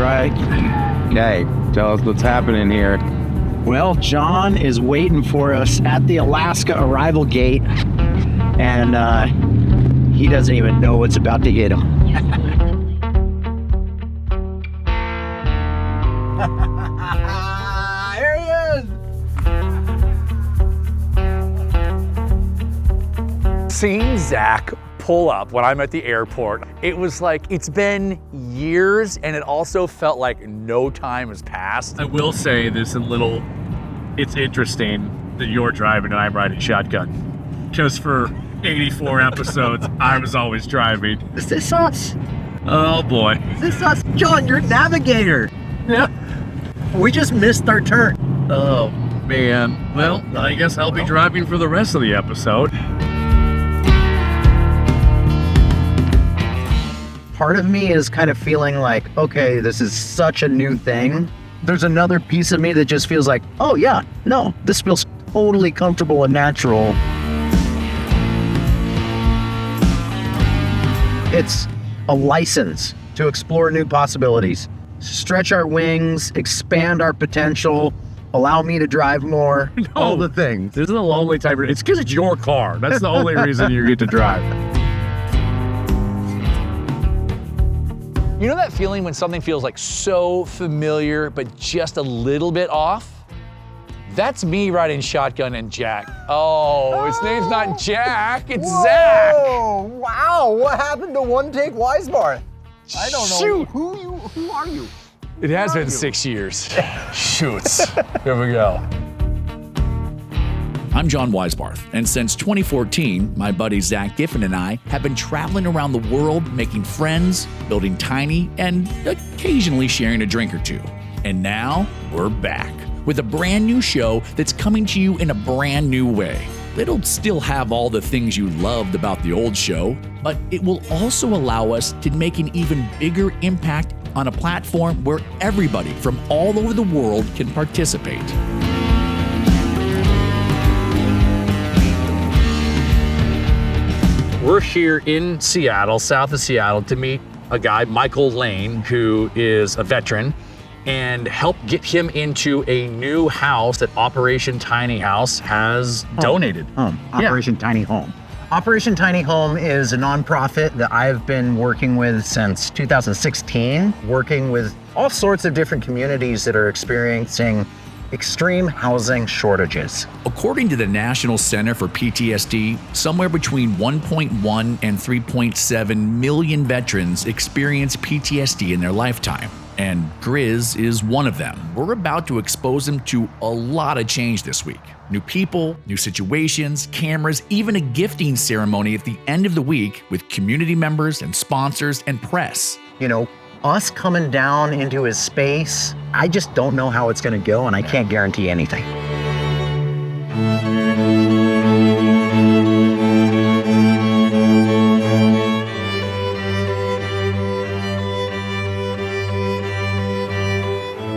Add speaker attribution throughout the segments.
Speaker 1: right.
Speaker 2: Okay, tell us what's happening here.
Speaker 1: Well, John is waiting for us at the Alaska arrival gate, and he doesn't even know what's about to hit him. Here he is!
Speaker 3: Seeing Zack pull up when I'm at the airport, it was like, it's been years, and it also felt like no time has passed.
Speaker 4: I will say it's interesting that you're driving and I'm riding shotgun. Because for 84 episodes, I was always driving.
Speaker 1: Is this us?
Speaker 4: Oh boy.
Speaker 1: Is this us? John, you're navigator.
Speaker 4: Yeah.
Speaker 1: We just missed our turn.
Speaker 4: Oh man. Well, I guess I'll be driving for the rest of the episode.
Speaker 1: Part of me is kind of feeling like, okay, this is such a new thing. There's another piece of me that just feels like, oh yeah, no, this feels totally comfortable and natural. It's a license to explore new possibilities, stretch our wings, expand our potential, allow me to drive more, all the things.
Speaker 4: This is a lonely type. It's because it's your car. That's the only reason you get to drive.
Speaker 3: You know that feeling when something feels like so familiar, but just a little bit off? That's me riding shotgun and Jack. Oh, his name's not Jack, it's Zack.
Speaker 5: Oh, wow, what happened to One Take Weisbarth? I don't know.
Speaker 3: Shoot.
Speaker 5: Who are you?
Speaker 3: It has been 6 years. Shoots. Here we go.
Speaker 6: I'm John Weisbarth, and since 2014, my buddy Zack Giffin and I have been traveling around the world, making friends, building tiny, and occasionally sharing a drink or two. And now, we're back with a brand new show that's coming to you in a brand new way. It'll still have all the things you loved about the old show, but it will also allow us to make an even bigger impact on a platform where everybody from all over the world can participate.
Speaker 3: We're here in Seattle, south of Seattle, to meet a guy, Michael Lane, who is a veteran, and help get him into a new house that Operation Tiny House has donated.
Speaker 1: Operation Tiny Home. Operation Tiny Home is a nonprofit that I've been working with since 2016, working with all sorts of different communities that are experiencing extreme housing shortages.
Speaker 6: According to the National Center for PTSD, somewhere between 1.1 and 3.7 million veterans experience PTSD in their lifetime, and Grizz is one of them. We're about to expose them to a lot of change this week. New people, new situations, cameras, even a gifting ceremony at the end of the week with community members and sponsors and press.
Speaker 1: You know, us coming down into his space, I just don't know how it's going to go, and I can't guarantee anything.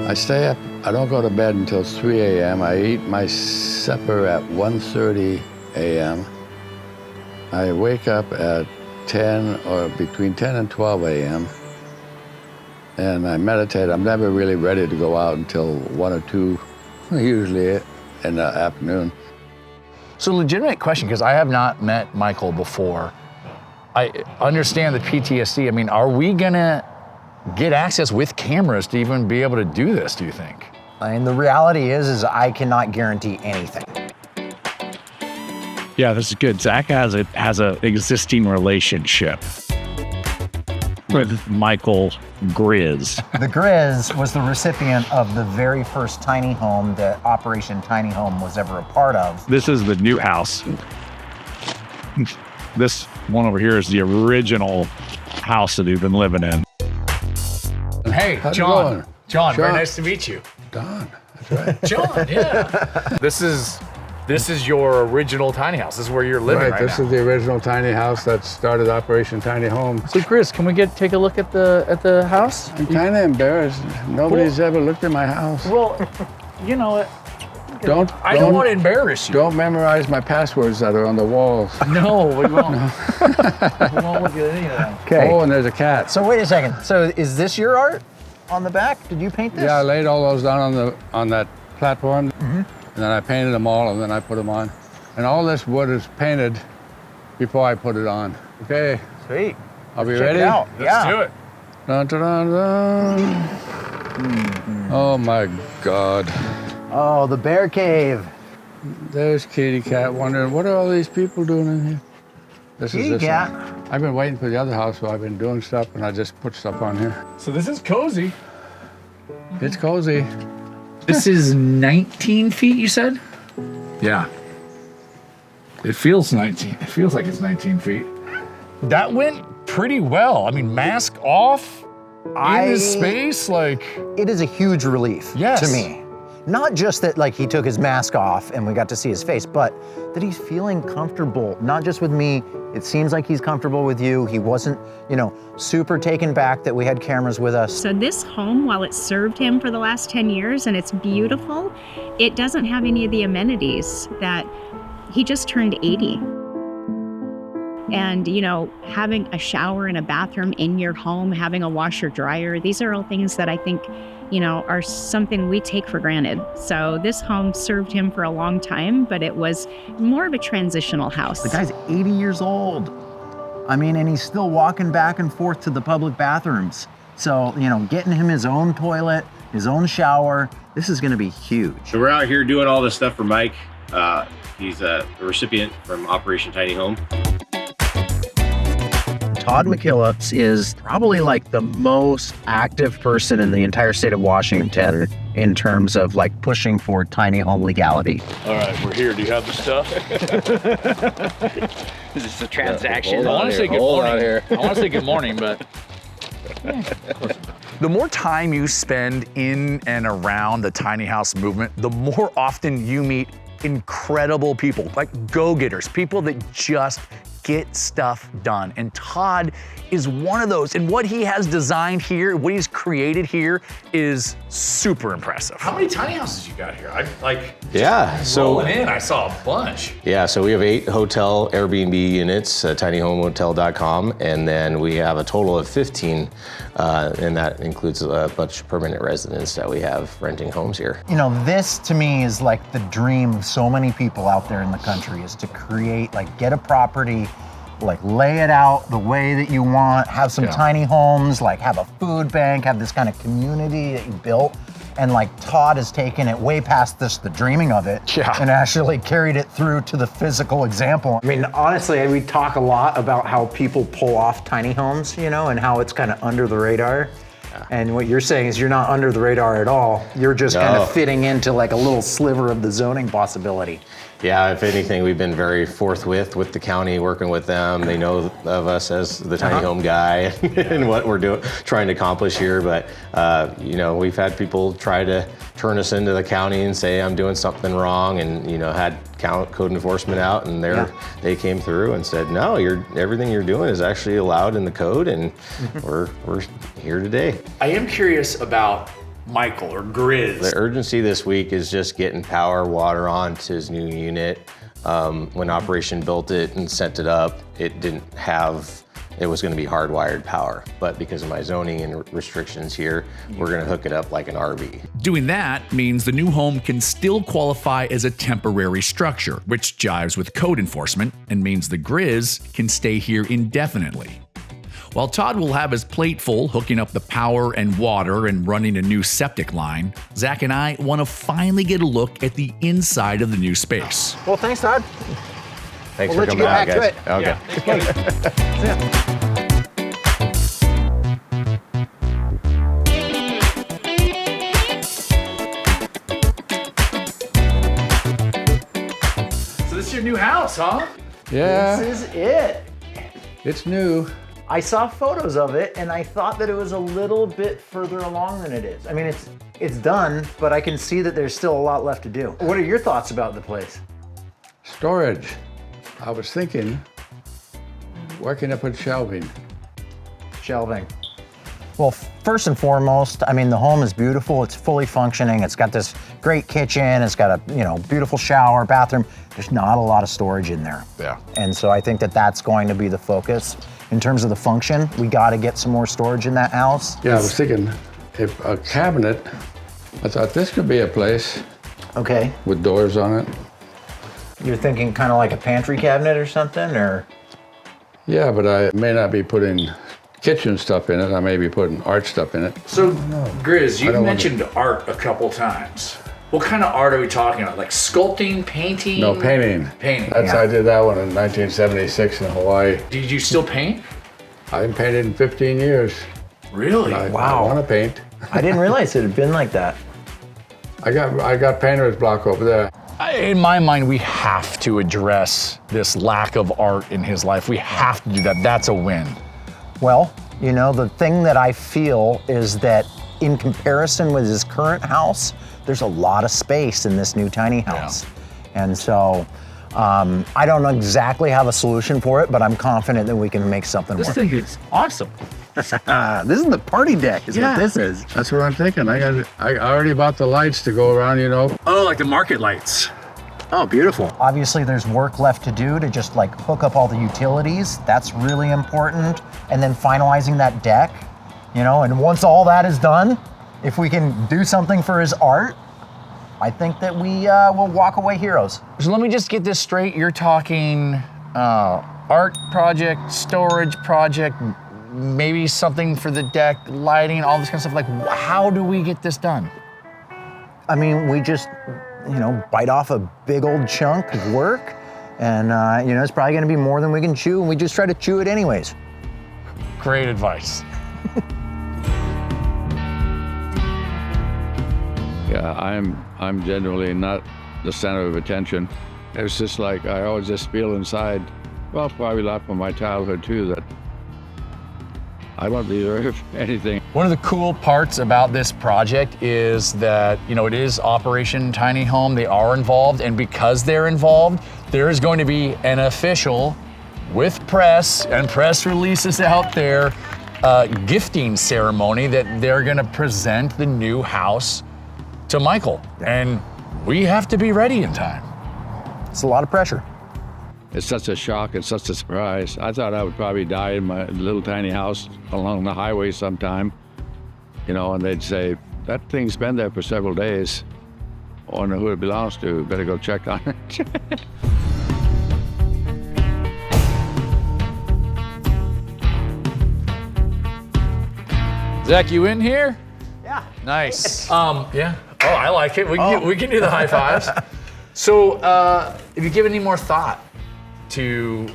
Speaker 2: I stay up, I don't go to bed until 3 a.m. I eat my supper at 1:30 a.m. I wake up at 10 or between 10 and 12 a.m. and I meditate. I'm never really ready to go out until 1 or 2, usually in the afternoon.
Speaker 3: So legitimate question, because I have not met Michael before. I understand the PTSD. I mean, are we gonna get access with cameras to even be able to do this, do you think?
Speaker 1: And the reality is I cannot guarantee anything.
Speaker 7: Yeah, this is good. Zack has a existing relationship with Michael Grizz.
Speaker 1: The Grizz was the recipient of the very first tiny home that Operation Tiny Home was ever a part of.
Speaker 7: This is the new house. This one over here is the original house that he's been living in.
Speaker 3: Hey,
Speaker 2: How's it
Speaker 3: John.
Speaker 2: going?
Speaker 3: John, very
Speaker 2: John.
Speaker 3: nice to meet you.
Speaker 2: Don, that's right.
Speaker 3: John, yeah. This is your original tiny house. This is where you're living right
Speaker 2: This
Speaker 3: now.
Speaker 2: is the original tiny house that started Operation Tiny Home.
Speaker 3: So Grizz, can we take a look at the house?
Speaker 2: I'm kind of embarrassed. Nobody's ever looked at my house.
Speaker 3: Well, you know what? I don't
Speaker 2: don't
Speaker 3: want to embarrass you.
Speaker 2: Don't memorize my passwords that are on the walls.
Speaker 3: No, we won't. We won't look at any of that.
Speaker 1: Okay.
Speaker 2: Oh, and there's a cat.
Speaker 1: So wait a second. So is this your art? on the back? Did you paint this?
Speaker 2: Yeah, I laid all those down on that platform, and then I painted them all, and then I put them on. And all this wood is painted before I put it on. Okay.
Speaker 1: Sweet.
Speaker 2: Are we
Speaker 1: Check
Speaker 2: ready?
Speaker 1: it out.
Speaker 3: Let's do it.
Speaker 2: Dun, dun, dun, dun. Oh my God.
Speaker 1: Oh, the bear cave.
Speaker 2: There's Kitty Cat wondering, what are all these people doing in here? This
Speaker 1: Kitty
Speaker 2: is this
Speaker 1: Cat.
Speaker 2: one. I've been waiting for the other house, so I've been doing stuff, and I just put stuff on here.
Speaker 3: So this is cozy.
Speaker 2: It's cozy.
Speaker 3: This is 19 feet, you said? Yeah. It feels 19. It feels like it's 19 feet. That went pretty well. I mean, mask off in this space, like.
Speaker 1: It is a huge relief
Speaker 3: Yes.
Speaker 1: to me. Not just that like he took his mask off and we got to see his face, but that he's feeling comfortable, not just with me. It seems like he's comfortable with you. He wasn't, super taken back that we had cameras with us.
Speaker 8: So this home, while it served him for the last 10 years and it's beautiful, it doesn't have any of the amenities that he just turned 80. And, having a shower and a bathroom in your home, having a washer dryer, these are all things that I think, are something we take for granted. So this home served him for a long time, but it was more of a transitional house.
Speaker 1: The guy's 80 years old. I mean, and he's still walking back and forth to the public bathrooms. So, getting him his own toilet, his own shower, this is gonna be huge.
Speaker 9: So we're out here doing all this stuff for Mike. He's a recipient from Operation Tiny Home.
Speaker 1: Todd McKillips is probably like the most active person in the entire state of Washington in terms of like pushing for tiny home legality.
Speaker 3: All right, we're here. Do you have the stuff?
Speaker 7: Is this a transaction?
Speaker 3: I want to say good morning. I want to say good morning, but. The more time you spend in and around the tiny house movement, the more often you meet incredible people, like go-getters, people that just get stuff done. And Todd is one of those. And what he has designed here, what he's created here is super impressive. How many tiny houses you got here? Rolling in, I saw a bunch.
Speaker 9: Yeah, so we have 8 hotel Airbnb units, tinyhomehotel.com, and then we have a total of 15, and that includes a bunch of permanent residents that we have renting homes here.
Speaker 1: This to me is like the dream of so many people out there in the country is to create, get a property, lay it out the way that you want, have some tiny homes, have a food bank, have this kind of community that you built. And Todd has taken it way past the dreaming of it and actually carried it through to the physical example. I mean, honestly, we talk a lot about how people pull off tiny homes, and how it's kind of under the radar. And what you're saying is you're not under the radar at all. You're just kind of fitting into a little sliver of the zoning possibility.
Speaker 9: Yeah, if anything, we've been very forthwith with the county, working with them. They know of us as the tiny home guy and what we're trying to accomplish here. But, we've had people try to turn us into the county and say I'm doing something wrong, and, had code enforcement out, and they came through and said, no, everything you're doing is actually allowed in the code, and we're here today.
Speaker 3: I am curious about Michael or Grizz.
Speaker 9: The urgency this week is just getting power, water on to his new unit. When Operation built it and sent it up, it was gonna be hardwired power. But because of my zoning and restrictions here, we're gonna hook it up like an RV.
Speaker 6: Doing that means the new home can still qualify as a temporary structure, which jives with code enforcement and means the Grizz can stay here indefinitely. While Todd will have his plate full hooking up the power and water and running a new septic line, Zack and I want to finally get a look at the inside of the new space.
Speaker 1: Well, thanks, Todd.
Speaker 9: Thanks
Speaker 1: We'll
Speaker 9: for
Speaker 1: let you
Speaker 9: coming
Speaker 1: get
Speaker 9: out,
Speaker 1: back
Speaker 9: guys.
Speaker 1: to
Speaker 3: So this is your new house, huh?
Speaker 2: Yeah,
Speaker 1: This is it.
Speaker 2: it's new.
Speaker 1: I saw photos of it and I thought that it was a little bit further along than it is. I mean, it's done, but I can see that there's still a lot left to do. What are your thoughts about the place?
Speaker 2: Storage. I was thinking, where can I put shelving?
Speaker 1: Shelving. Well, first and foremost, I mean, the home is beautiful. It's fully functioning. It's got this great kitchen. It's got a, beautiful shower, bathroom. There's not a lot of storage in there.
Speaker 3: Yeah.
Speaker 1: And so I think that that's going to be the focus. In terms of the function, we got to get some more storage in that house.
Speaker 2: Yeah, I was thinking if a cabinet, I thought this could be a place
Speaker 1: Okay.
Speaker 2: with doors on it.
Speaker 1: You're thinking kind of like a pantry cabinet or something, or?
Speaker 2: Yeah, but I may not be putting kitchen stuff in it. I may be putting art stuff in it.
Speaker 3: So, Grizz, you
Speaker 2: don't want
Speaker 3: mentioned art a couple times. What kind of art are we talking about? Like sculpting, painting?
Speaker 2: No, painting.
Speaker 3: Painting.
Speaker 2: I did that one in 1976 in Hawaii.
Speaker 3: Did you still paint?
Speaker 2: I haven't painted in 15 years.
Speaker 3: Really?
Speaker 2: I
Speaker 1: Wow.
Speaker 2: want to paint.
Speaker 1: I didn't realize it had been like that.
Speaker 2: I got painter's block over there.
Speaker 3: In my mind, we have to address this lack of art in his life. We have to do that. That's a win.
Speaker 1: Well, you know, the thing that I feel is that in comparison with his current house, there's a lot of space in this new tiny house. And so I don't exactly have a solution for it, but I'm confident that we can make something
Speaker 3: This
Speaker 1: work.
Speaker 3: thing is awesome.
Speaker 1: This is the party deck, is
Speaker 3: Yeah.
Speaker 1: what this is.
Speaker 2: That's what I'm thinking. I already bought the lights to go around, you know.
Speaker 3: Oh, like the market lights.
Speaker 1: Oh, beautiful. Obviously, there's work left to do to just like hook up all the utilities. That's really important. And then finalizing that deck, you know, and once all that is done, if we can do something for his art, I think that we will walk away heroes.
Speaker 3: So let me just get this straight. You're talking art project, storage project, maybe something for the deck, lighting, all this kind of stuff. Like, how do we get this done?
Speaker 1: I mean, we just, you know, bite off a big old chunk of work, and you know, it's probably going to be more than we can chew, and we just try to chew it anyways.
Speaker 3: Great advice.
Speaker 2: Yeah, I'm generally not the center of attention. It's just like I always just feel inside, well, probably a lot from my childhood too, that I don't deserve anything.
Speaker 3: One of the cool parts about this project is that, you know, it is Operation Tiny Home. They are involved, and because they're involved, there is going to be an official, with press and press releases out there, gifting ceremony that they're going to present the new house to Michael. And we have to be ready in time.
Speaker 1: It's a lot of pressure.
Speaker 2: It's such a shock and such a surprise. I thought I would probably die in my little tiny house along the highway sometime, you know, and they'd say, that thing's been there for several days. I wonder who it belongs to. Better go check on it.
Speaker 3: Zach, you in here?
Speaker 1: Yeah.
Speaker 3: Nice. Yeah. Oh, I like it. We can do the high fives. So, have you given any more thought to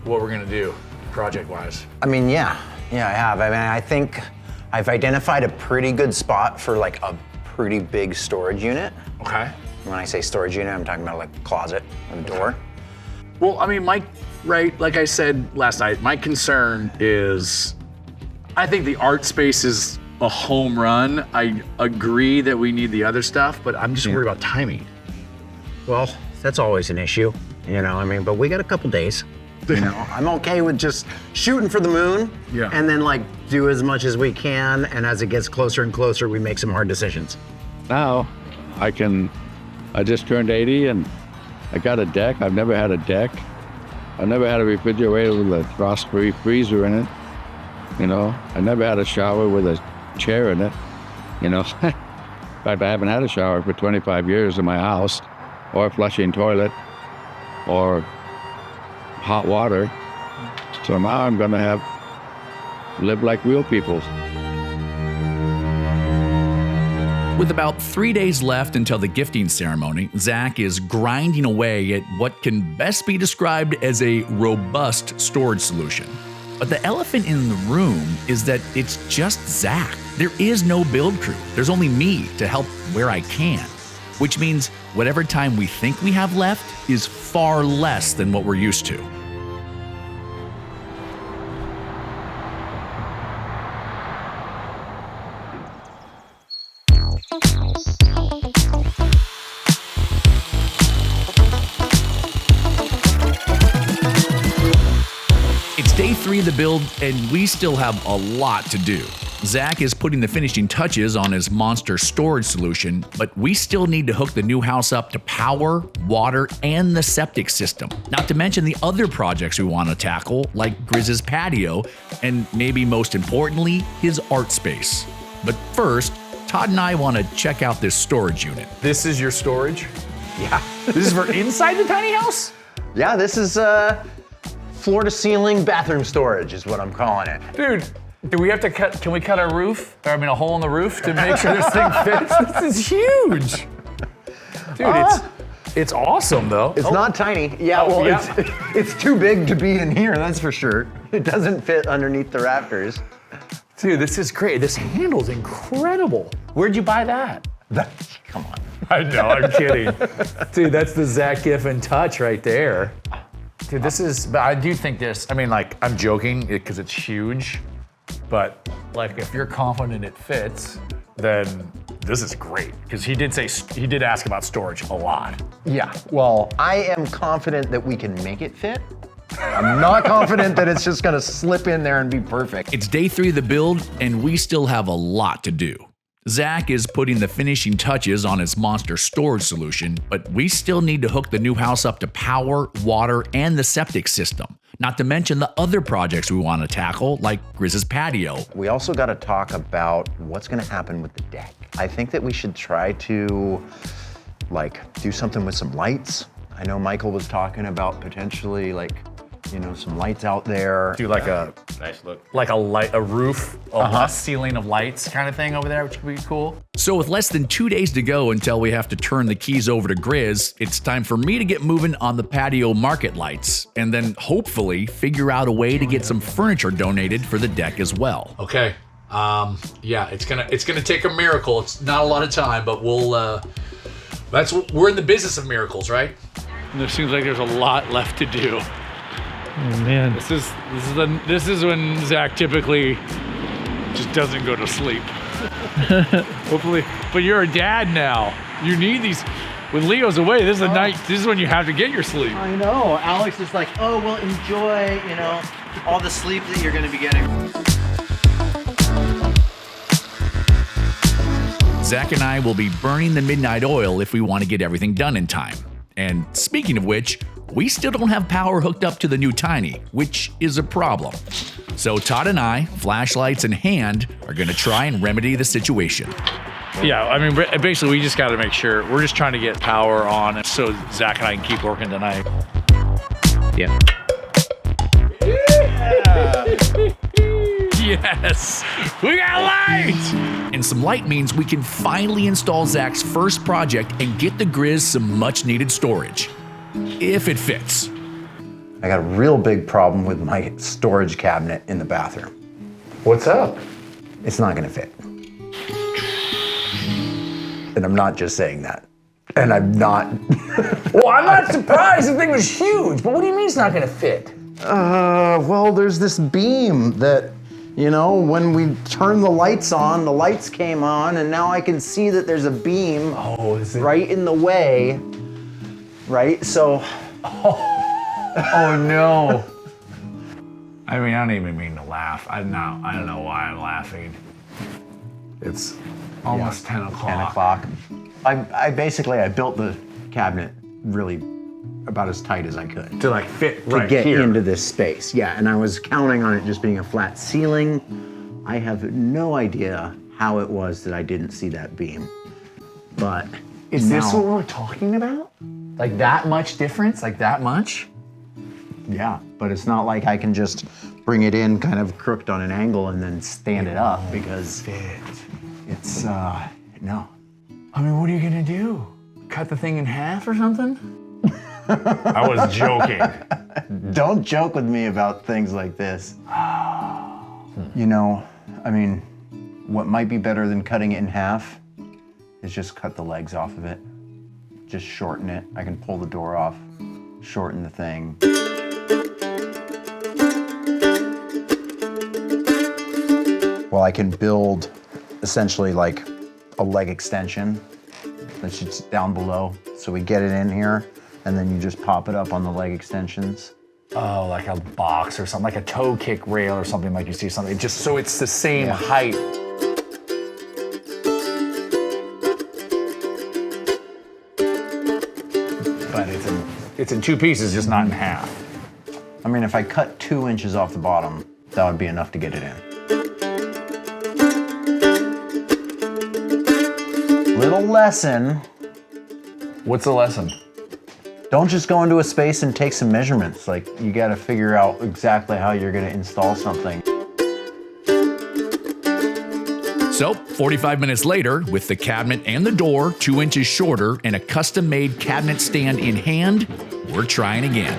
Speaker 3: what we're gonna do, project-wise?
Speaker 1: I mean, yeah, I have. I mean, I think I've identified a pretty good spot for like a pretty big storage unit.
Speaker 3: Okay.
Speaker 1: When I say storage unit, I'm talking about like a closet and a door.
Speaker 3: Well, I mean, like I said last night, my concern is, I think the art space is a home run. I agree that we need the other stuff, but I'm just worried about timing.
Speaker 1: Well, that's always an issue, you know, I mean, but we got a couple days. You know, I'm okay with just shooting for the moon and then like do as much as we can. And as it gets closer and closer, we make some hard decisions.
Speaker 2: Now, I just turned 80 and I got a deck. I've never had a deck. I've never had a refrigerator with a frost-free freezer in it. You know, I never had a shower with a chair in it. You know, in fact, I haven't had a shower for 25 years in my house, or a flushing toilet, or hot water. So now I'm gonna live like real people.
Speaker 6: With about 3 days left until the gifting ceremony, Zack is grinding away at what can best be described as a robust storage solution. But the elephant in the room is that it's just Zack. There is no build crew. There's only me to help where I can, which means whatever time we think we have left is far less than what we're used to. It's day 3 of the build, and we still have a lot to do. Zack is putting the finishing touches on his monster storage solution, but we still need to hook the new house up to power, water, and the septic system. Not to mention the other projects we want to tackle, like Grizz's patio, and maybe most importantly, his art space. But first, Todd and I want to check out this storage unit.
Speaker 3: This is your storage?
Speaker 1: Yeah.
Speaker 3: This is for inside the tiny house?
Speaker 1: Yeah, this is floor to ceiling bathroom storage is what I'm calling it.
Speaker 3: Dude, do we have to can we cut a roof? Or, I mean, a hole in the roof to make sure this thing fits? This is huge. Dude, it's awesome though.
Speaker 1: It's not tiny. Yeah, well,
Speaker 3: yeah.
Speaker 1: It's too big to be in here, that's for sure. It doesn't fit underneath the rafters.
Speaker 3: Dude, this is great. This handle's incredible. Where'd you buy that?
Speaker 1: Come on.
Speaker 3: I know, I'm kidding. Dude, that's the Zack Giffin touch right there. Dude, but I do think this, I mean, like, I'm joking because it's huge, but like, if you're confident it fits, then this is great. Because he did ask about storage a lot.
Speaker 1: Yeah, well, I am confident that we can make it fit. I'm not confident that it's just gonna slip in there and be perfect.
Speaker 6: It's day 3 of the build, and we still have a lot to do. Zach is putting the finishing touches on his monster storage solution, but we still need to hook the new house up to power, water, and the septic system. Not to mention the other projects we want to tackle, like Grizz's patio.
Speaker 1: We also gotta talk about what's gonna happen with the deck. I think that we should try to, like, do something with some lights. I know Michael was talking about potentially, like, you know, some lights out there.
Speaker 3: Do like a
Speaker 9: Nice look.
Speaker 3: like a roof, a ceiling of lights kind of thing over there, which would be cool.
Speaker 6: So with less than 2 days to go until we have to turn the keys over to Grizz, it's time for me to get moving on the patio market lights, and then hopefully figure out a way to get some furniture donated for the deck as well.
Speaker 3: Okay. Yeah, it's gonna take a miracle. It's not a lot of time, but we're in the business of miracles, right?
Speaker 4: There seems like there's a lot left to do.
Speaker 7: Oh man.
Speaker 4: This is when Zach typically just doesn't go to sleep. Hopefully, but you're a dad now. You need these. When Leo's away, this is the night. This is when you have to get your sleep.
Speaker 1: I know. Alex is like, oh, well, enjoy, you know, all the sleep that you're gonna be getting.
Speaker 6: Zach and I will be burning the midnight oil if we want to get everything done in time. And speaking of which, we still don't have power hooked up to the new Tiny, which is a problem. So Todd and I, flashlights in hand, are gonna try and remedy the situation.
Speaker 4: Yeah, I mean, basically, we just got to make sure. We're just trying to get power on so Zach and I can keep working tonight.
Speaker 7: Yeah.
Speaker 6: Yes! We got light! And some light means we can finally install Zach's first project and get the Grizz some much-needed storage. If it fits.
Speaker 1: I got a real big problem with my storage cabinet in the bathroom.
Speaker 3: What's up?
Speaker 1: It's not gonna fit. And I'm not just saying that. And I'm not.
Speaker 3: Well, I'm not surprised. The thing was huge, but what do you mean it's not gonna fit?
Speaker 1: Well, there's this beam that, you know, when we turned the lights on, the lights came on, and now I can see that there's a beam right in the way, right? So,
Speaker 3: Oh no. I mean, I don't even mean to laugh. I don't know why I'm laughing. It's almost 10 o'clock.
Speaker 1: 10 o'clock. I basically built the cabinet really about as tight as I could.
Speaker 3: To like fit
Speaker 1: To
Speaker 3: right
Speaker 1: get
Speaker 3: here.
Speaker 1: into this space, yeah. And I was counting on it just being a flat ceiling. I have no idea how it was that I didn't see that beam. But
Speaker 3: Is
Speaker 1: now,
Speaker 3: this what we're talking about? Like that much difference? Like that much?
Speaker 1: yeah, but it's not like I can just bring it in kind of crooked on an angle and then stand it up because it's, no.
Speaker 3: I mean, what are you gonna do? Cut the thing in half or something? I was joking.
Speaker 1: Don't joke with me about things like this. You know, I mean, what might be better than cutting it in half is just cut the legs off of it. Just shorten it. I can pull the door off, shorten the thing. Well, I can build essentially like a leg extension that's just down below. So we get it in here, and then you just pop it up on the leg extensions.
Speaker 3: Oh, like a box or something, like a toe kick rail or something, like you see something, just so it's the same height. But it's in two pieces, just not in half.
Speaker 1: I mean, if I cut 2 inches off the bottom, that would be enough to get it in. Little lesson.
Speaker 3: What's the lesson?
Speaker 1: Don't just go into a space and take some measurements. Like, you gotta figure out exactly how you're gonna install something.
Speaker 6: So, 45 minutes later, with the cabinet and the door 2 inches shorter and a custom-made cabinet stand in hand, we're trying again.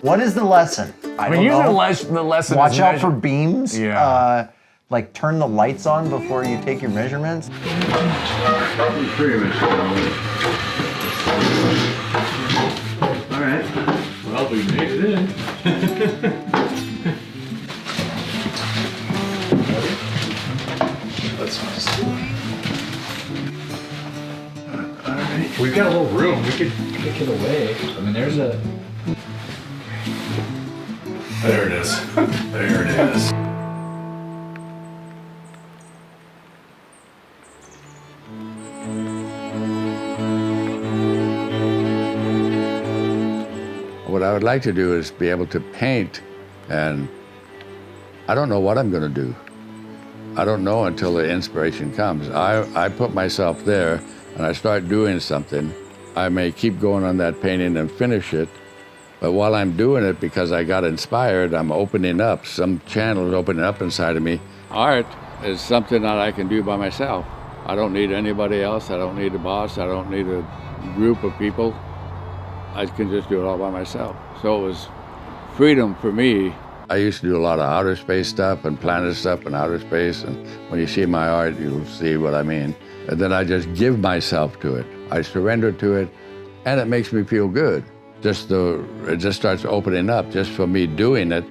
Speaker 1: What is the lesson? I don't know.
Speaker 3: The lesson
Speaker 1: Watch
Speaker 3: is
Speaker 1: out for beams.
Speaker 3: Yeah.
Speaker 1: Like, turn the lights on before you take your measurements.
Speaker 2: Pretty much.
Speaker 1: All right.
Speaker 4: Well, we made it in. We've got a little room. We could kick it away. I mean, there's a. There it is. There it is.
Speaker 2: What I would like to do is be able to paint, and I don't know what I'm going to do. I don't know until the inspiration comes. I put myself there and I start doing something. I may keep going on that painting and finish it, but while I'm doing it, because I got inspired, I'm opening up. Some channels opening up inside of me. Art is something that I can do by myself. I don't need anybody else. I don't need a boss. I don't need a group of people. I can just do it all by myself. So it was freedom for me. I used to do a lot of outer space stuff and planet stuff in outer space, and when you see my art, you'll see what I mean. And then I just give myself to it. I surrender to it, and it makes me feel good. It just starts opening up just for me doing it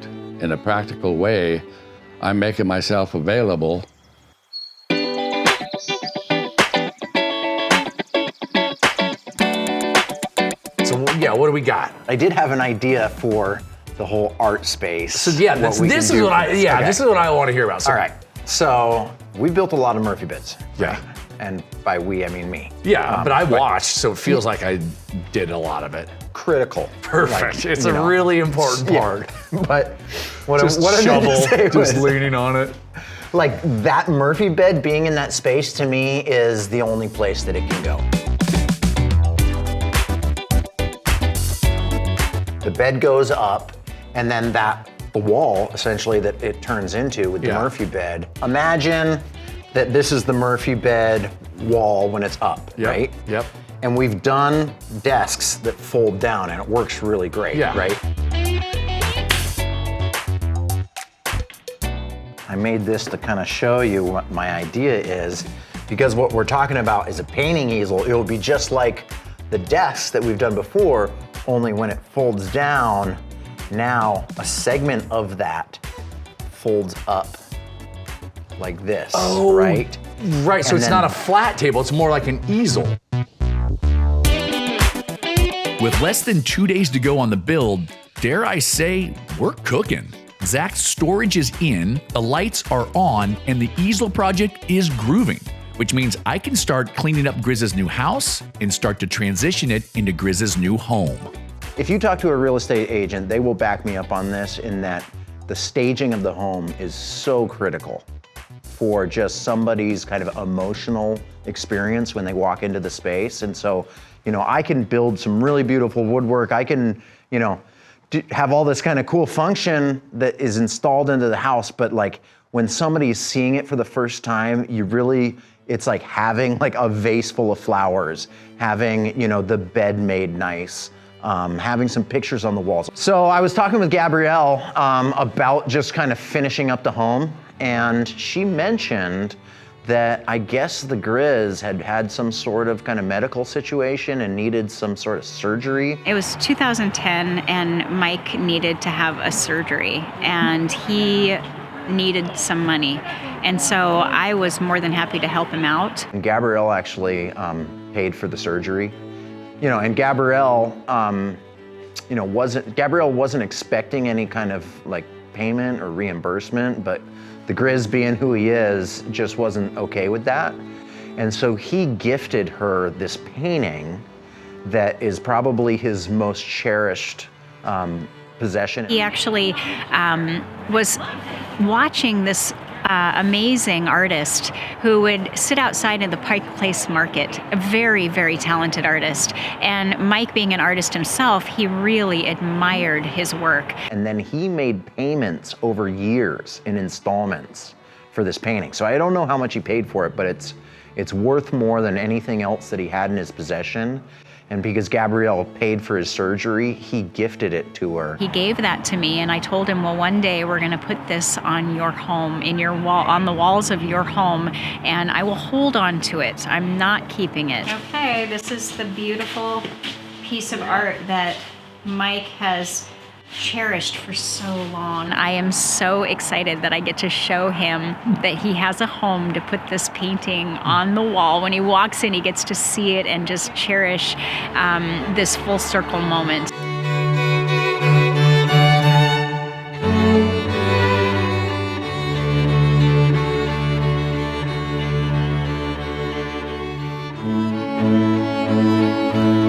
Speaker 2: in a practical way. I'm making myself available.
Speaker 3: So yeah, what do we got?
Speaker 1: I did have an idea for the whole art space.
Speaker 3: So yeah, this is what I want to hear about. So,
Speaker 1: All right. So we built a lot of Murphy beds.
Speaker 3: Yeah.
Speaker 1: And by we, I mean me.
Speaker 3: Yeah, but I watched, so it feels like I did a lot of it.
Speaker 1: Critical.
Speaker 3: Perfect.
Speaker 1: Like,
Speaker 3: it's a really important part.
Speaker 1: Yeah. But what
Speaker 3: Just
Speaker 1: I meant
Speaker 3: shovel,
Speaker 1: to say
Speaker 3: just
Speaker 1: was,
Speaker 3: leaning on it.
Speaker 1: like, that Murphy bed being in that space to me is the only place that it can go. The bed goes up, and then the wall, essentially, that it turns into with the Murphy bed. Imagine that this is the Murphy bed wall when it's up, right?
Speaker 3: Yep.
Speaker 1: And we've done desks that fold down, and it works really great, right? I made this to kind of show you what my idea is, because what we're talking about is a painting easel. It will be just like the desks that we've done before, only when it folds down, now a segment of that folds up like this, right?
Speaker 3: Right, so it's not a flat table, it's more like an easel.
Speaker 6: With less than 2 days to go on the build, dare I say, we're cooking. Zack's storage is in, the lights are on, and the easel project is grooving, which means I can start cleaning up Grizz's new house and start to transition it into Grizz's new home.
Speaker 1: If you talk to a real estate agent, they will back me up on this, in that the staging of the home is so critical for just somebody's kind of emotional experience when they walk into the space. And so, you know, I can build some really beautiful woodwork. I can, you know, have all this kind of cool function that is installed into the house, but like when somebody's seeing it for the first time, it's like having like a vase full of flowers, having, you know, the bed made nice, having some pictures on the walls. So I was talking with Gabrielle about just kind of finishing up the home, and she mentioned that I guess the Grizz had some sort of kind of medical situation and needed some sort of surgery.
Speaker 8: It was 2010 and Mike needed to have a surgery and he needed some money. And so I was more than happy to help him out.
Speaker 1: And Gabrielle actually paid for the surgery. You know, and Gabrielle, Gabrielle wasn't expecting any kind of like payment or reimbursement, but the Grizz, being who he is, just wasn't okay with that. And so he gifted her this painting that is probably his most cherished possession.
Speaker 8: He actually was watching this amazing artist who would sit outside in the Pike Place Market, a very, very talented artist. And Mike, being an artist himself, he really admired his work.
Speaker 1: And then he made payments over years in installments for this painting. So I don't know how much he paid for it, but it's worth more than anything else that he had in his possession. And because Gabrielle paid for his surgery, he gifted it to her.
Speaker 8: He gave that to me, and I told him, well, one day we're gonna put this on your home, in your wall, on the walls of your home, and I will hold on to it. I'm not keeping it. Okay, this is the beautiful piece of art that Mike has cherished for so long. I am so excited that I get to show him that he has a home to put this painting on the wall. When he walks in, he gets to see it and just cherish this full circle moment.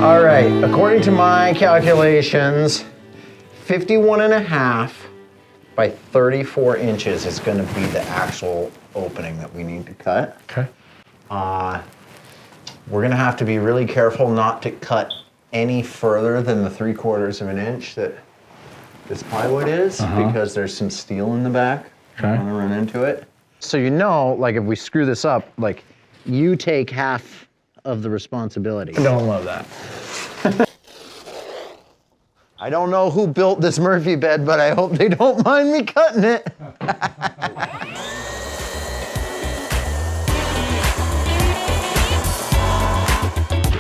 Speaker 1: All right, according to my calculations, 51.5 by 34 inches is going to be the actual opening that we need to cut.
Speaker 4: Okay.
Speaker 1: We're going to have to be really careful not to cut any further than the 3/4 of an inch that this plywood is, because there's some steel in the back.
Speaker 4: Okay.
Speaker 1: I don't want to run into it. So you know, like if we screw this up, like you take half of the responsibility.
Speaker 4: I don't love that.
Speaker 1: I don't know who built this Murphy bed, but I hope they don't mind me cutting it.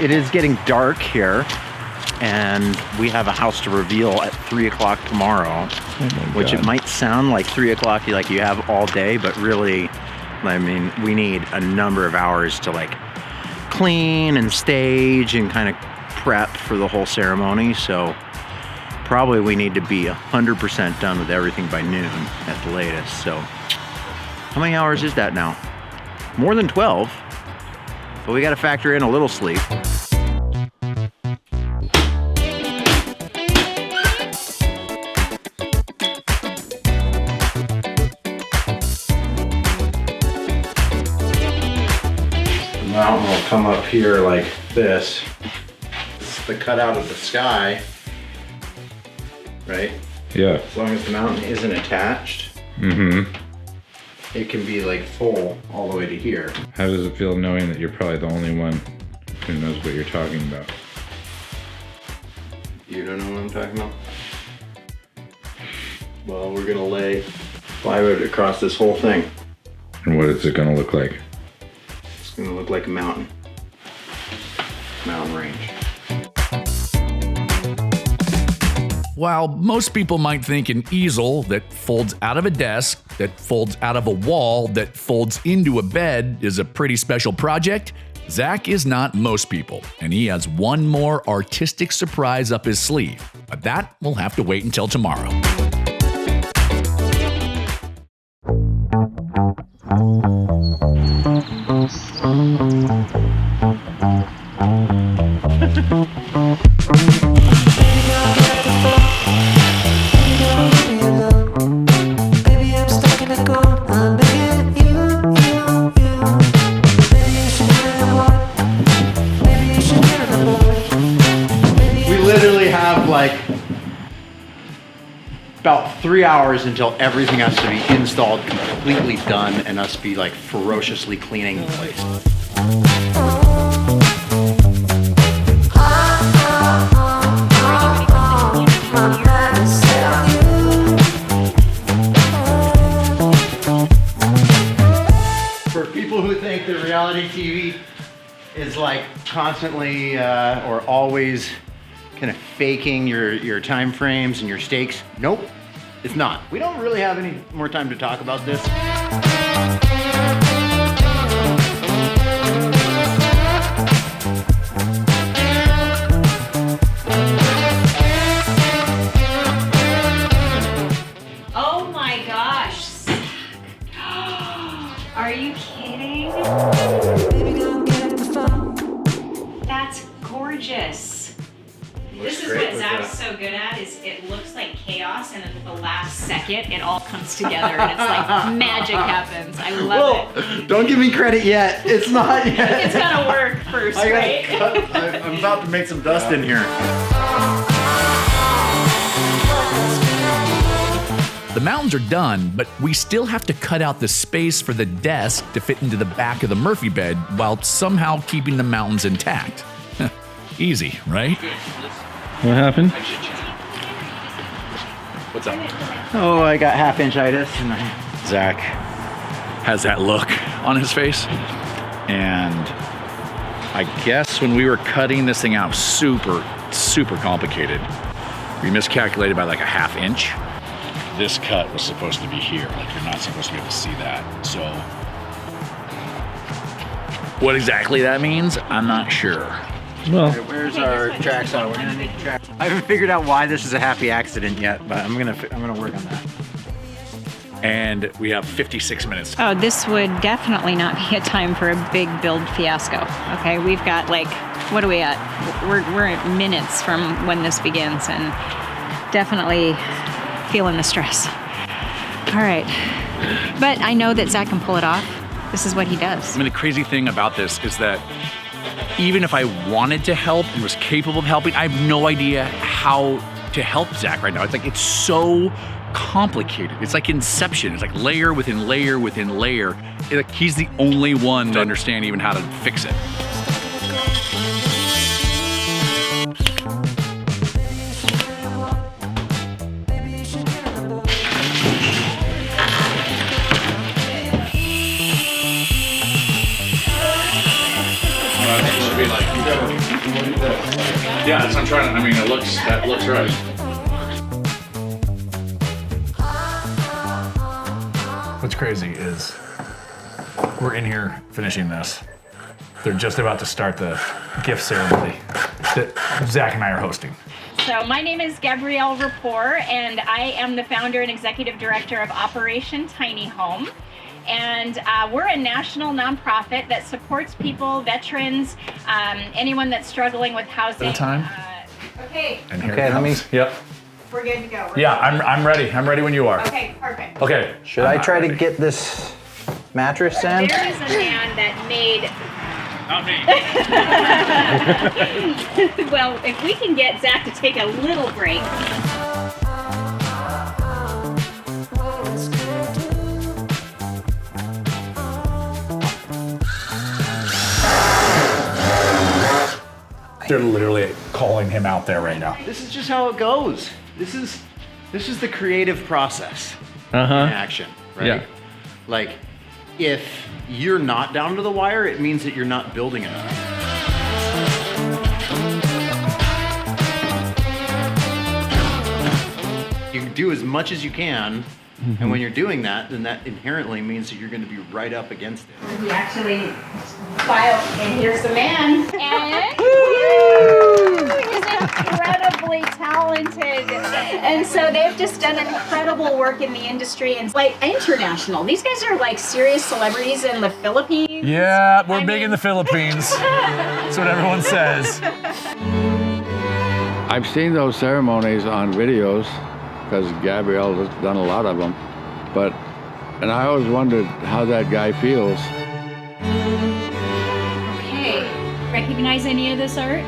Speaker 1: It is getting dark here, and we have a house to reveal at 3 o'clock tomorrow, which it might sound like 3 o'clock like you have all day, but really, I mean, we need a number of hours to like clean and stage and kind of prep for the whole ceremony. So probably we need to be 100% done with everything by noon at the latest. So how many hours is that now? More than 12, but we got to factor in a little sleep. The mountain will come up here like this. This is the cutout of the sky. Right?
Speaker 10: Yeah.
Speaker 1: As long as the mountain isn't attached, it can be like full all the way to here.
Speaker 10: How does it feel knowing that you're probably the only one who knows what you're talking about?
Speaker 1: You don't know what I'm talking about? Well, we're gonna lay plywood across this whole thing.
Speaker 10: And what is it gonna look like?
Speaker 1: It's gonna look like a mountain. Mountain range.
Speaker 6: While most people might think an easel that folds out of a desk, that folds out of a wall, that folds into a bed is a pretty special project, Zack is not most people, and he has one more artistic surprise up his sleeve. But that will have to wait until tomorrow.
Speaker 1: Like about 3 hours until everything has to be installed, completely done, and us be like ferociously cleaning the place. For people who think that reality TV is like constantly or always kind of faking your time frames and your stakes. Nope, it's not. We don't really have any more time to talk about this.
Speaker 8: Oh my gosh. Are you kidding? That's gorgeous. This is what Zach's so good at, is it looks like chaos, and at the last second, it all comes together, and it's like magic happens. I love it.
Speaker 5: Don't give me credit yet. It's not yet.
Speaker 8: It's gotta work first, right?
Speaker 5: I'm about to make some dust in here.
Speaker 6: The mountains are done, but we still have to cut out the space for the desk to fit into the back of the Murphy bed while somehow keeping the mountains intact. Easy, right?
Speaker 5: What happened?
Speaker 3: What's up?
Speaker 5: Oh, I got half-inchitis, and Zach
Speaker 6: Has that look on his face.
Speaker 7: And I guess when we were cutting this thing out, super complicated. We miscalculated by like a ½ inch. This cut was supposed to be here. Like, you're not supposed to be able to see that. So what exactly that means, I'm not sure.
Speaker 5: well, where's our track saw? We're gonna need a track. I haven't figured out why this is a happy accident yet, but I'm gonna work on that.
Speaker 7: And we have 56 minutes.
Speaker 8: Oh, this would definitely not be a time for a big build fiasco. Okay, we've got like, what are we at? We're at minutes from when this begins, and definitely feeling the stress. All right, but I know that Zach can pull it off. This is what he does.
Speaker 7: I mean, the crazy thing about this is that even if I wanted to help and was capable of helping, I have no idea how to help Zach right now. It's like, it's so complicated. It's like Inception. It's like layer within layer within layer. Like, he's the only one to understand even how to fix it.
Speaker 3: Yeah, that's what I'm trying to, I mean, that looks right. What's crazy is we're in here finishing this. They're just about to start the gift ceremony that Zach and I are hosting.
Speaker 8: So my name is Gabrielle Rapport, and I am the founder and executive director of Operation Tiny Home. And we're a national nonprofit that supports people, veterans, anyone that's struggling with housing.
Speaker 3: At a time.
Speaker 8: Okay,
Speaker 3: And here
Speaker 5: Okay,
Speaker 3: it
Speaker 5: let me-
Speaker 3: comes. Yep.
Speaker 8: we're good to go.
Speaker 3: Yeah, I'm ready. I'm ready when you are.
Speaker 8: Okay, perfect.
Speaker 3: Okay.
Speaker 5: Should I try to get this mattress in?
Speaker 8: There is a man that made.
Speaker 3: Not me.
Speaker 8: Well, if we can get Zach to take a little break.
Speaker 3: They're literally calling him out there right now.
Speaker 5: This is just how it goes. This is the creative process in action, right?
Speaker 4: Yeah.
Speaker 5: Like, if you're not down to the wire, it means that you're not building enough. You can do as much as you can, and when you're doing that, then that inherently means that you're going to be right up against it.
Speaker 8: He actually filed, and here's the man. And he's incredibly talented. And so they've just done incredible work in the industry and like international. These guys are like serious celebrities in the Philippines.
Speaker 3: Yeah, we're big in the Philippines. That's what everyone says.
Speaker 2: I've seen those ceremonies on videos because Gabrielle has done a lot of them, and I always wondered how that guy feels.
Speaker 8: Okay, recognize any of this art?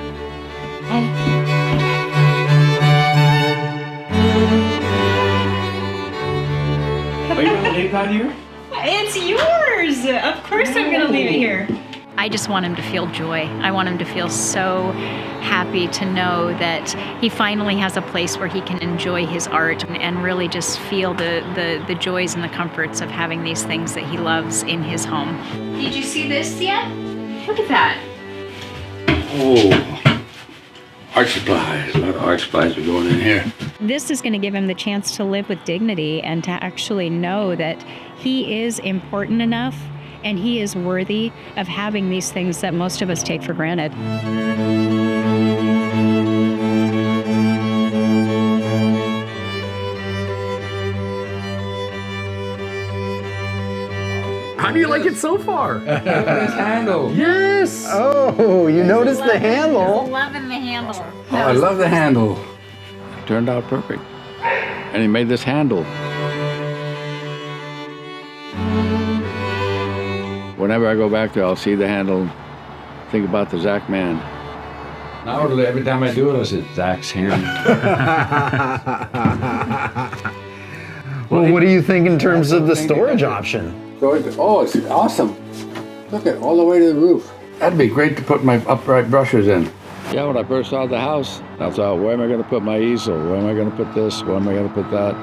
Speaker 5: Are you going to leave that here?
Speaker 8: It's yours! Of course I'm gonna leave it here. I just want him to feel joy. I want him to feel so happy to know that he finally has a place where he can enjoy his art and really just feel the joys and the comforts of having these things that he loves in his home. Did you see this yet? Look at that.
Speaker 2: Oh, art supplies. A lot of art supplies are going in here.
Speaker 8: This is going to give him the chance to live with dignity and to actually know that he is important enough and he is worthy of having these things that most of us take for granted.
Speaker 3: How do you like it so far?
Speaker 10: This handle.
Speaker 3: Yes.
Speaker 1: Oh, you noticed the handle.
Speaker 8: Loving the handle.
Speaker 10: Oh, I love the handle.
Speaker 2: Turned out perfect. And he made this handle. Whenever I go back there, I'll see the handle, think about the Zack man.
Speaker 10: Now every time I do it, I say, Zack's hand.
Speaker 1: Well, what do you think in terms of the storage option?
Speaker 2: So it's awesome. Look at all the way to the roof. That'd be great to put my upright brushes in. Yeah, when I first saw the house, I thought, where am I going to put my easel? Where am I going to put this? Where am I going to put that?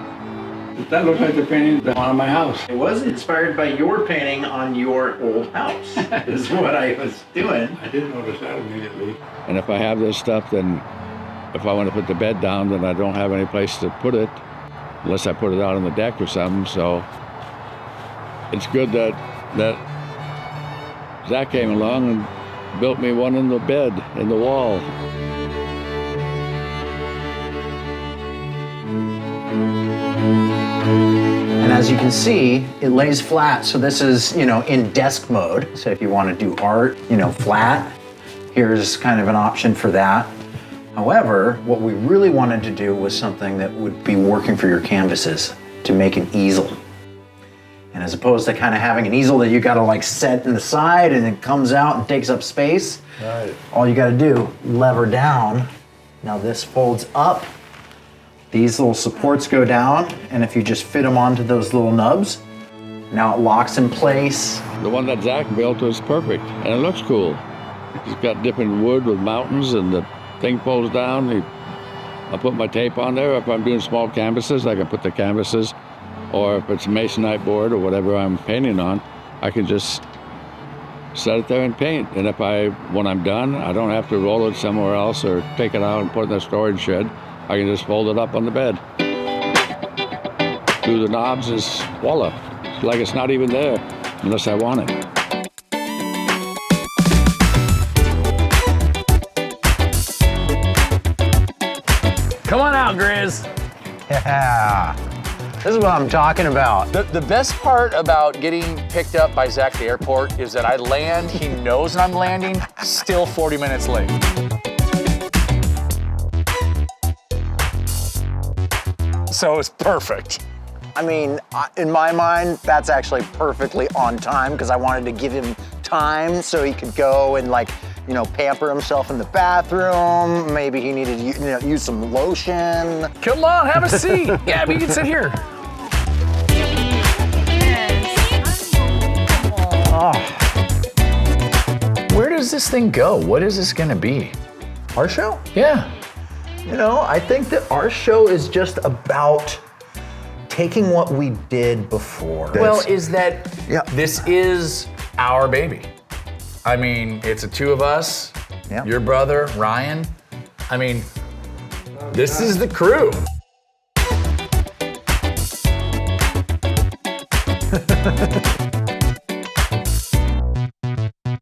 Speaker 2: That looks like the painting on my house.
Speaker 1: It was inspired by your painting on your old house, is what I was doing.
Speaker 2: I didn't notice that immediately. And if I have this stuff, then if I want to put the bed down, then I don't have any place to put it, unless I put it out on the deck or something. So it's good that Zack came along and built me one in the bed, in the wall.
Speaker 1: And as you can see, it lays flat. So this is, in desk mode. So if you want to do art, flat, here's kind of an option for that. However, what we really wanted to do was something that would be working for your canvases, to make an easel. And as opposed to kind of having an easel that you got to like set in the side and it comes out and takes up space,
Speaker 2: Right.
Speaker 1: all you got to do, lever down. Now this folds up. These little supports go down, and if you just fit them onto those little nubs, now it locks in place.
Speaker 2: The one that Zack built was perfect, and it looks cool. He's got different wood with mountains, and the thing folds down. I put my tape on there. If I'm doing small canvases, I can put the canvases, or if it's a masonite board or whatever I'm painting on, I can just set it there and paint. And when I'm done, I don't have to roll it somewhere else or take it out and put it in the storage shed. I can just fold it up on the bed. Through the knobs is voila. It's like it's not even there unless I want it.
Speaker 3: Come on out, Grizz.
Speaker 1: Yeah, this is what I'm talking about.
Speaker 3: The best part about getting picked up by Zack at the airport is that I land, he knows I'm landing, still 40 minutes late. So it's perfect.
Speaker 1: I mean, in my mind, that's actually perfectly on time because I wanted to give him time so he could go and pamper himself in the bathroom. Maybe he needed to use some lotion.
Speaker 3: Come on, have a seat. Gabby, you can sit here. Oh. Where does this thing go? What is this gonna be?
Speaker 1: Our show?
Speaker 3: Yeah.
Speaker 1: I think that our show is just about taking what we did before.
Speaker 3: This is our baby. I mean, it's the two of us,
Speaker 1: Yeah.
Speaker 3: your brother, Ryan. I mean, this is the crew.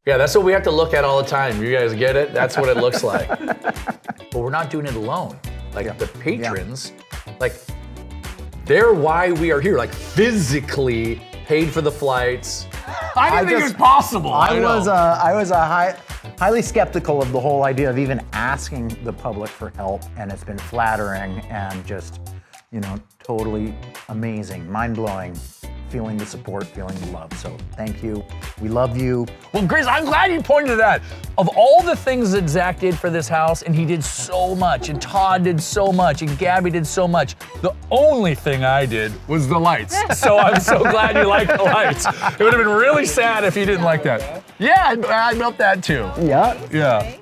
Speaker 3: Yeah, that's what we have to look at all the time. You guys get it? That's what it looks like. But we're not doing it alone. The patrons, they're why we are here. Physically paid for the flights. I didn't think it was possible.
Speaker 1: I was highly skeptical of the whole idea of even asking the public for help, and it's been flattering and just, totally amazing, mind-blowing, feeling the support, feeling the love. So thank you. We love you.
Speaker 3: Well, Grizz, I'm glad you pointed to that. Of all the things that Zack did for this house, and he did so much, and Todd did so much, and Gabby did so much, the only thing I did was the lights. So I'm so glad you like the lights. It would have been really sad if you didn't like that. Yeah, I built that too.
Speaker 1: Yeah.
Speaker 3: Yeah.